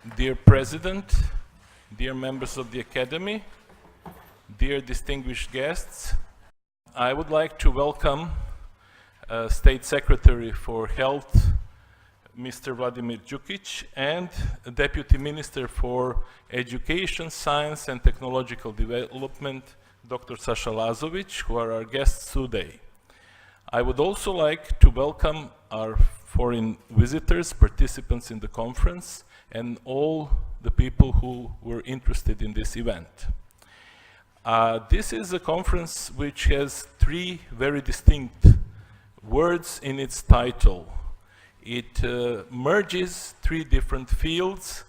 Dear President, dear members of the Academy, dear distinguished guests, I would like to welcome State Secretary for Health, Mr. Vladimir Đukić, and Deputy Minister for Education, Science and Technological Development, Dr. Saša Lazović, who are our guests today. I would also like to welcome our foreign visitors, participants in the conference, and all the people who were interested in this event. This is a conference which has three very distinct words in its title. It merges three different fields,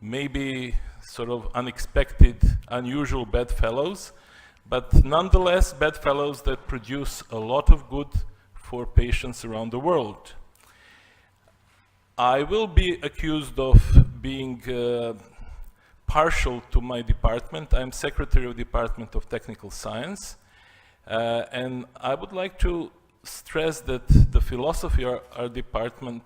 maybe sort of unexpected, unusual bedfellows, but nonetheless bedfellows that produce a lot of good for patients around the world. I will be accused of being partial to my department. I'm Secretary of the Department of Technical Science, and I would like to stress that the philosophy of our department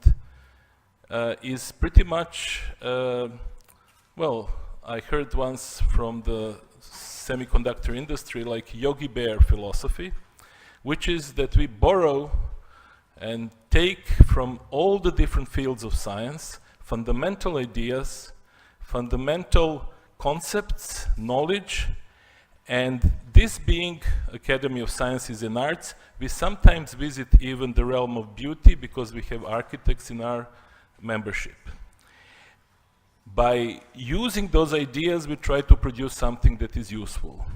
is pretty much, well, I heard once from the semiconductor industry like Yogi Bear philosophy, which is that we borrow and take from all the different fields of science fundamental ideas, fundamental concepts, knowledge, and this being Academy of Sciences and Arts, we sometimes visit even the realm of beauty because we have architects in our membership. By using those ideas, we try to produce something that is useful.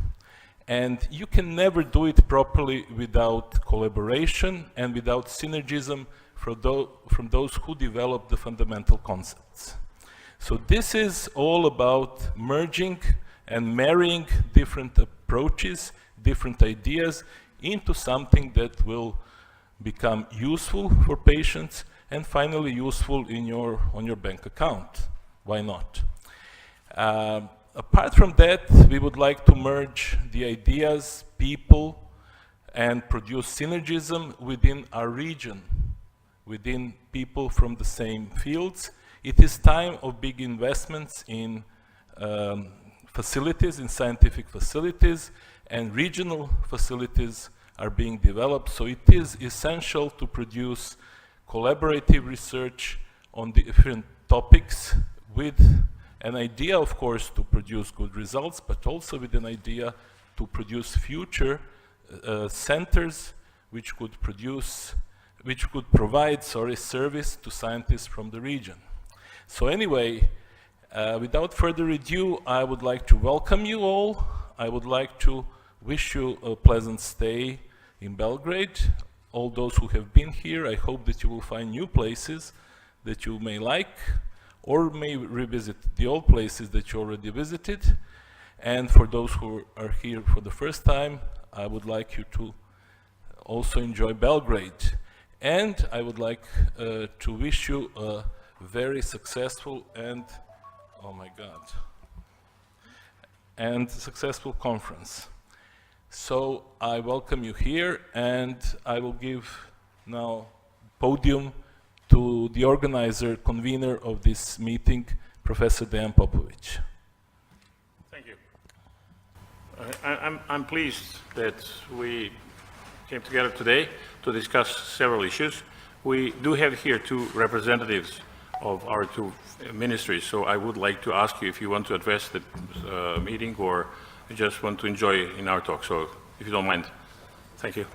And you can never do it properly without collaboration and without synergism from those who develop the fundamental concepts. So this is all about merging and marrying different approaches, different ideas into something that will become useful for patients and finally useful on your bank account. Why not? Apart from that, we would like to merge the ideas, people, and produce synergism within our region, within people from the same fields. It is time of big investments in facilities, in scientific facilities, and regional facilities are being developed. So it is essential to produce collaborative research on different topics with an idea, of course, to produce good results, but also with an idea to produce future centers which could provide service to scientists from the region. So anyway, without further ado, I would like to welcome you all. I would like to wish you a pleasant stay in Belgrade. All those who have been here, I hope that you will find new places that you may like, or may revisit the old places that you already visited. And for those who are here for the first time, I would like you to also enjoy Belgrade. And I would like to wish you a very successful and, oh my God, and successful conference. So I welcome you here, and I will give now podium to the organizer, convener of this meeting, Professor Dejan Popović. Thank you. I'm pleased that we came together today to discuss several issues. We do have here two representatives of our two ministries, so I would like to ask you if you want to address the meeting or you just want to enjoy in our talk, so if you don't mind. Thank you.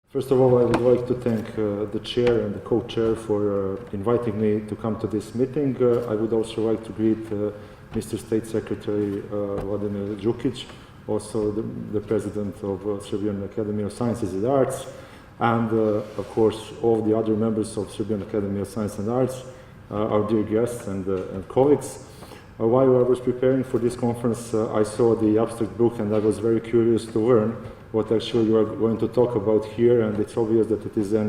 First of all, I would like to thank the chair and the co-chair for inviting me to come to this meeting. I would also like to greet Mr. State Secretary Vladimir Đukić, also the president of Serbian Academy of Sciences and Arts, and of course all the other members of Serbian Academy of Science and Arts, our dear guests and colleagues. While I was preparing for this conference, I saw the abstract book and I was very curious to learn what actually you are going to talk about here, and it's obvious that it is a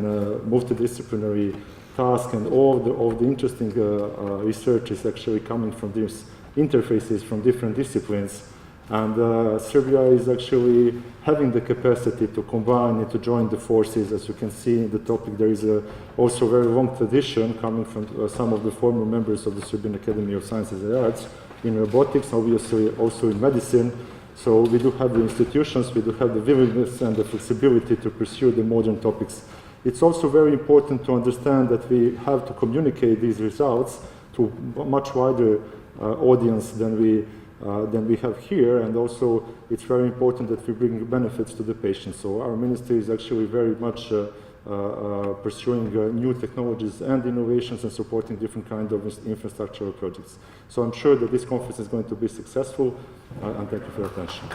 multidisciplinary task, and all the interesting research is actually coming from these interfaces from different disciplines. And Serbia is actually having the capacity to combine and to join the forces. As you can see in the topic, there is also a very long tradition coming from some of the former members of the Serbian Academy of Sciences and Arts in robotics, obviously also in medicine. So we do have the institutions, we do have the willingness and the flexibility to pursue the modern topics. It's also very important to understand that we have to communicate these results to a much wider audience than we have here, and also it's very important that we bring benefits to the patients. So our ministry is actually very much pursuing new technologies and innovations and supporting different kinds of infrastructural projects. So I'm sure that this conference is going to be successful, and thank you for your attention.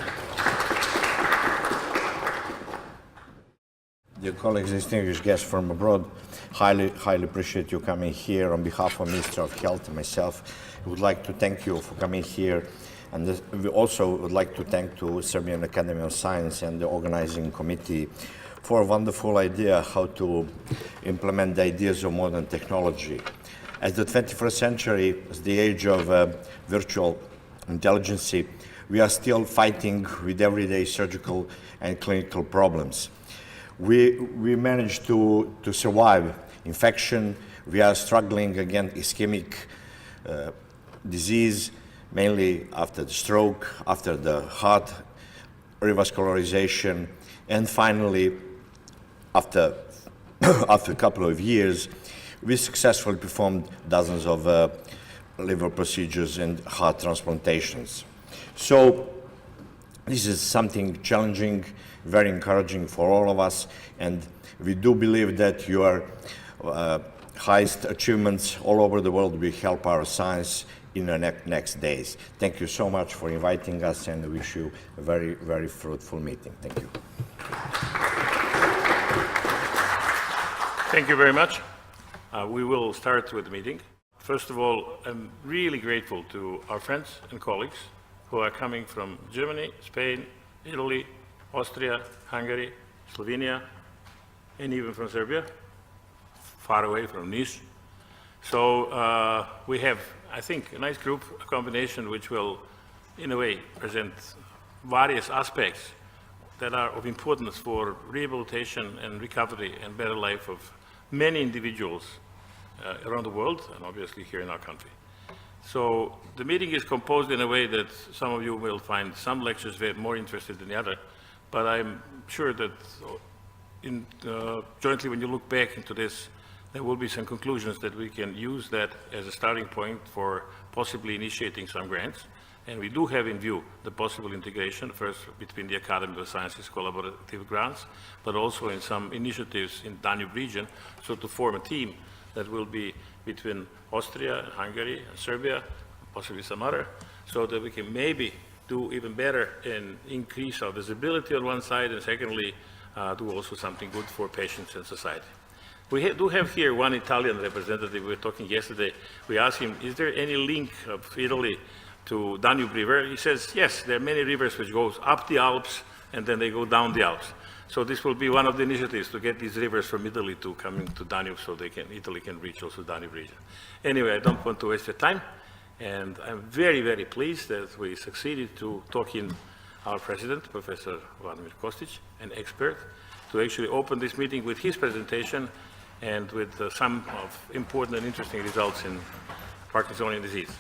Dear colleagues, distinguished guests from abroad, highly appreciate you coming here. On behalf of Minister of Health and myself, I would like to thank you for coming here. And we also would like to thank to Serbian Academy of Science and the organizing committee for a wonderful idea how to implement the ideas of modern technology. As the 21st century is the age of virtual intelligence, we are still fighting with everyday surgical and clinical problems. We managed to survive infection. We are struggling against ischemic disease, mainly after the stroke, after the heart revascularization, and finally, after a couple of years, we successfully performed dozens of liver procedures and heart transplantations. So this is something challenging, very encouraging for all of us, and we do believe that your highest achievements all over the world will help our science in the next days. Thank you so much for inviting us, and I wish you a very, very fruitful meeting. Thank you. Thank you very much. We will start with the meeting. First of all, I'm really grateful to our friends and colleagues who are coming from Germany, Spain, Italy, Austria, Hungary, Slovenia, and even from Serbia, far away from Niš. So we have, I think, a nice group, a combination which will, in a way, present various aspects that are of importance for rehabilitation and recovery and better life of many individuals around the world, and obviously here in our country. So the meeting is composed in a way that some of you will find some lectures very more interested than the other, but I'm sure that jointly when you look back into this, there will be some conclusions that we can use that as a starting point for possibly initiating some grants. And we do have in view the possible integration, first between the Academy of Sciences collaborative grants, but also in some initiatives in Danube region, so to form a team that will be between Austria, Hungary, and Serbia, possibly some other, so that we can maybe do even better and increase our visibility on one side, and secondly, do also something good for patients and society. We do have here one Italian representative. We were talking yesterday. We asked him, is there any link of Italy to Danube River? He says, yes, there are many rivers which goes up the Alps and then they go down the Alps. So this will be one of the initiatives to get these rivers from Italy to coming to Danube so Italy can reach also Danube region. Anyway, I don't want to waste your time. And I'm very, very pleased that we succeeded to talk in our president, Professor Vladimir Kostić, an expert, to actually open this meeting with his presentation and with some of important and interesting results in Parkinsonian disease.